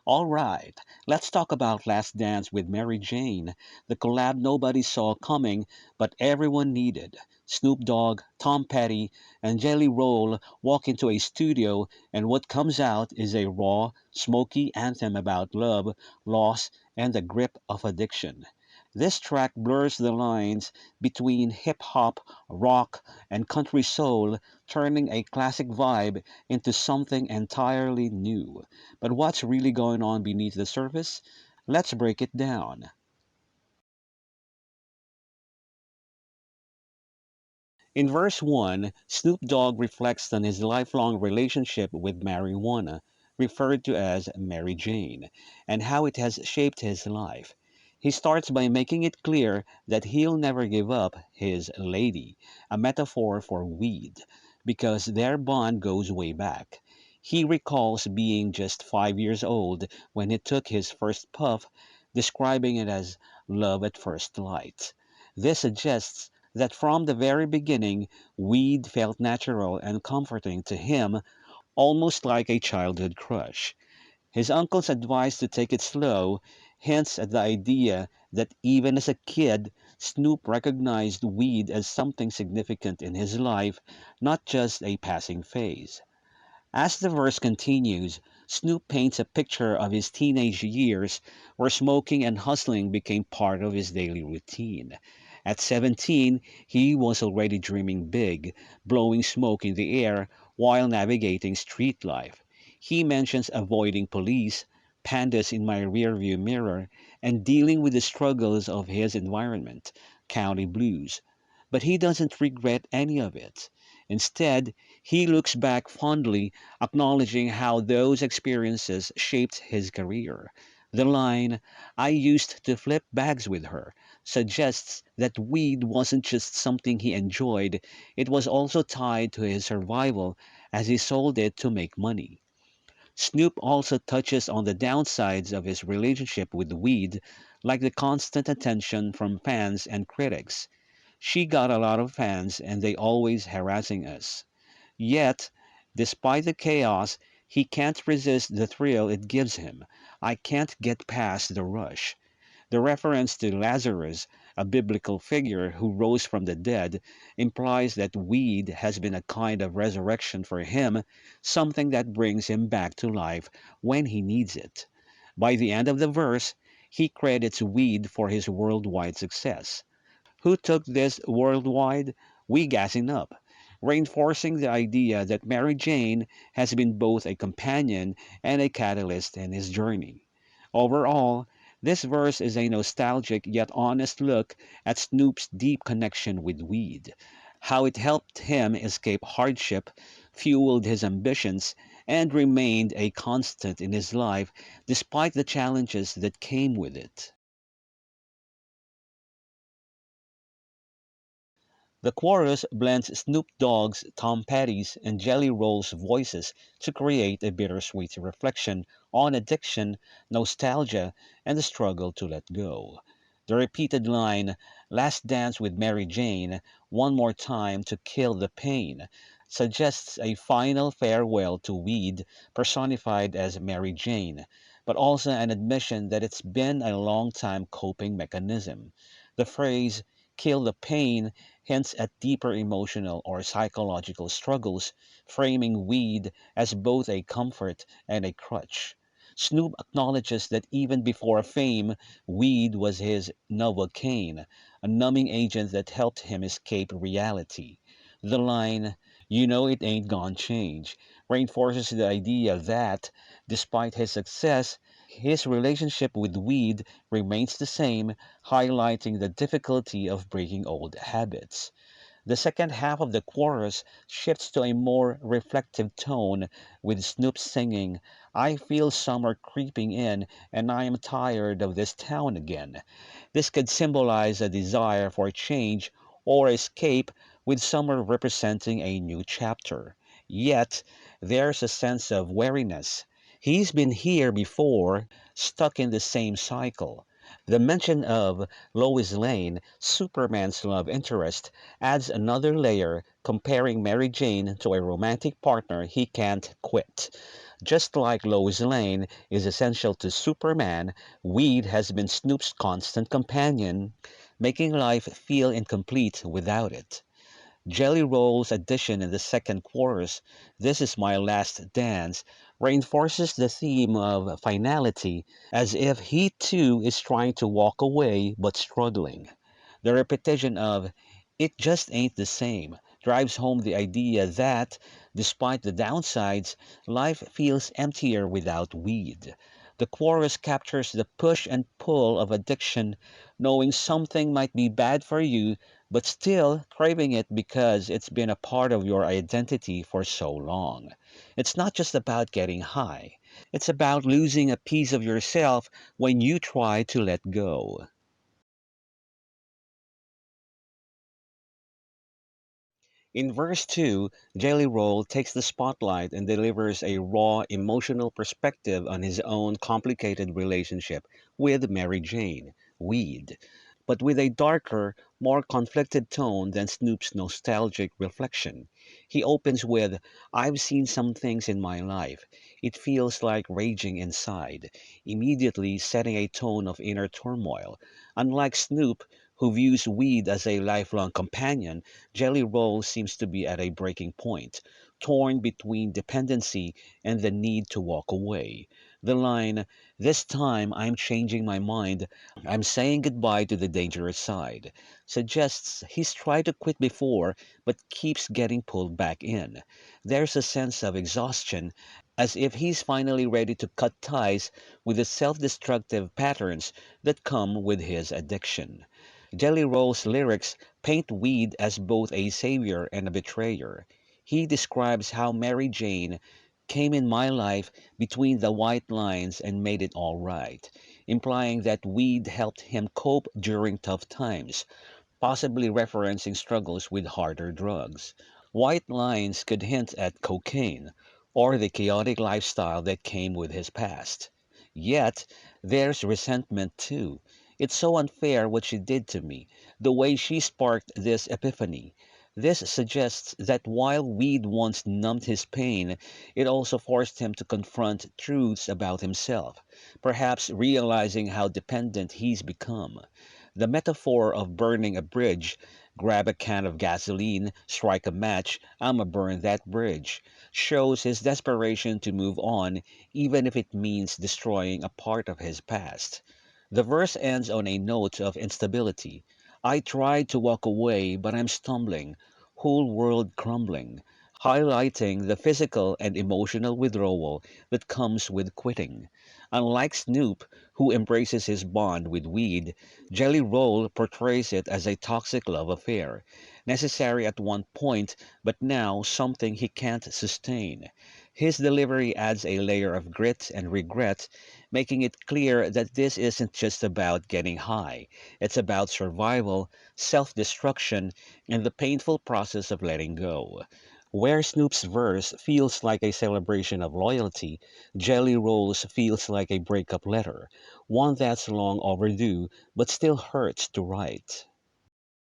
All right, let's talk about Last Dance with Mary Jane, the collab nobody saw coming but everyone needed. Snoop Dogg, Tom Petty, and Jelly Roll walk into a studio, and what comes out is a raw, smoky anthem about love, loss, and the grip of addiction. This track blurs the lines between hip hop, rock, and country soul, turning a classic vibe into something entirely new. But what's really going on beneath the surface? Let's break it down. In verse 1, Snoop Dogg reflects on his lifelong relationship with marijuana, referred to as Mary Jane, and how it has shaped his life. He starts by making it clear that he'll never give up his lady, a metaphor for weed, because their bond goes way back. He recalls being just 5 years old when he took his first puff, describing it as love at first light. This suggests that from the very beginning, weed felt natural and comforting to him, almost like a childhood crush. His uncle's advice to take it slow hints at the idea that even as a kid, Snoop recognized weed as something significant in his life, not just a passing phase. As the verse continues, Snoop paints a picture of his teenage years where smoking and hustling became part of his daily routine. At 17, he was already dreaming big, blowing smoke in the air while navigating street life. He mentions avoiding police, pandas in my rearview mirror, and dealing with the struggles of his environment, county blues. But he doesn't regret any of it. Instead, he looks back fondly, acknowledging how those experiences shaped his career. The line, I used to flip bags with her, suggests that weed wasn't just something he enjoyed, it was also tied to his survival as he sold it to make money. Snoop also touches on the downsides of his relationship with weed, like the constant attention from fans and critics. She got a lot of fans and they always harassing us. Yet, despite the chaos, he can't resist the thrill it gives him. I can't get past the rush. The reference to Lazarus, a biblical figure who rose from the dead, implies that weed has been a kind of resurrection for him, something that brings him back to life when he needs it. By the end of the verse, he credits weed for his worldwide success. Who took this worldwide? We gassing up, reinforcing the idea that Mary Jane has been both a companion and a catalyst in his journey. Overall, this verse is a nostalgic yet honest look at Snoop's deep connection with weed, how it helped him escape hardship, fueled his ambitions, and remained a constant in his life despite the challenges that came with it. The chorus blends Snoop Dogg's, Tom Petty's, and Jelly Roll's voices to create a bittersweet reflection on addiction, nostalgia, and the struggle to let go. The repeated line, Last Dance with Mary Jane, one more time to kill the pain, suggests a final farewell to weed personified as Mary Jane, but also an admission that it's been a long time coping mechanism. The phrase, kill the pain, hints at deeper emotional or psychological struggles, framing weed as both a comfort and a crutch. Snoop acknowledges that even before fame, weed was his Novocaine, a numbing agent that helped him escape reality. The line, you know it ain't gonna change, reinforces the idea that, despite his success, his relationship with weed remains the same, highlighting the difficulty of breaking old habits. The second half of the chorus shifts to a more reflective tone, with Snoop singing, I feel summer creeping in and I am tired of this town again. This could symbolize a desire for change or escape, with summer representing a new chapter. Yet, there's a sense of weariness. He's been here before, stuck in the same cycle. The mention of Lois Lane, Superman's love interest, adds another layer, comparing Mary Jane to a romantic partner he can't quit. Just like Lois Lane is essential to Superman, weed has been Snoop's constant companion, making life feel incomplete without it. Jelly Roll's addition in the second chorus, "This is my last dance," reinforces the theme of finality, as if he too is trying to walk away but struggling. The repetition of "it just ain't the same" drives home the idea that, despite the downsides, life feels emptier without weed. The chorus captures the push and pull of addiction, knowing something might be bad for you, but still craving it because it's been a part of your identity for so long. It's not just about getting high, it's about losing a piece of yourself when you try to let go. In verse 2, Jelly Roll takes the spotlight and delivers a raw, emotional perspective on his own complicated relationship with Mary Jane, weed, but with a darker, more conflicted tone than Snoop's nostalgic reflection. He opens with, "I've seen some things in my life. It feels like raging inside," immediately setting a tone of inner turmoil. Unlike Snoop, who views weed as a lifelong companion, Jelly Roll seems to be at a breaking point, torn between dependency and the need to walk away. The line, "This time I'm changing my mind, I'm saying goodbye to the dangerous side," suggests he's tried to quit before but keeps getting pulled back in. There's a sense of exhaustion, as if he's finally ready to cut ties with the self destructive patterns that come with his addiction. Jelly Roll's lyrics paint weed as both a savior and a betrayer. He describes how Mary Jane came in my life between the white lines and made it all right, implying that weed helped him cope during tough times, possibly referencing struggles with harder drugs. White lines could hint at cocaine or the chaotic lifestyle that came with his past. Yet, there's resentment too. "It's so unfair what she did to me, the way she sparked this epiphany." This suggests that while weed once numbed his pain, it also forced him to confront truths about himself, perhaps realizing how dependent he's become. The metaphor of burning a bridge, "grab a can of gasoline, strike a match, I'ma burn that bridge," shows his desperation to move on, even if it means destroying a part of his past. The verse ends on a note of instability. "I tried to walk away, but I'm stumbling, whole world crumbling," highlighting the physical and emotional withdrawal that comes with quitting. Unlike Snoop, who embraces his bond with weed, Jelly Roll portrays it as a toxic love affair, necessary at one point, but now something he can't sustain. His delivery adds a layer of grit and regret, making it clear that this isn't just about getting high. It's about survival, self destruction, and the painful process of letting go. Where Snoop's verse feels like a celebration of loyalty, Jelly Roll's feels like a breakup letter, one that's long overdue but still hurts to write.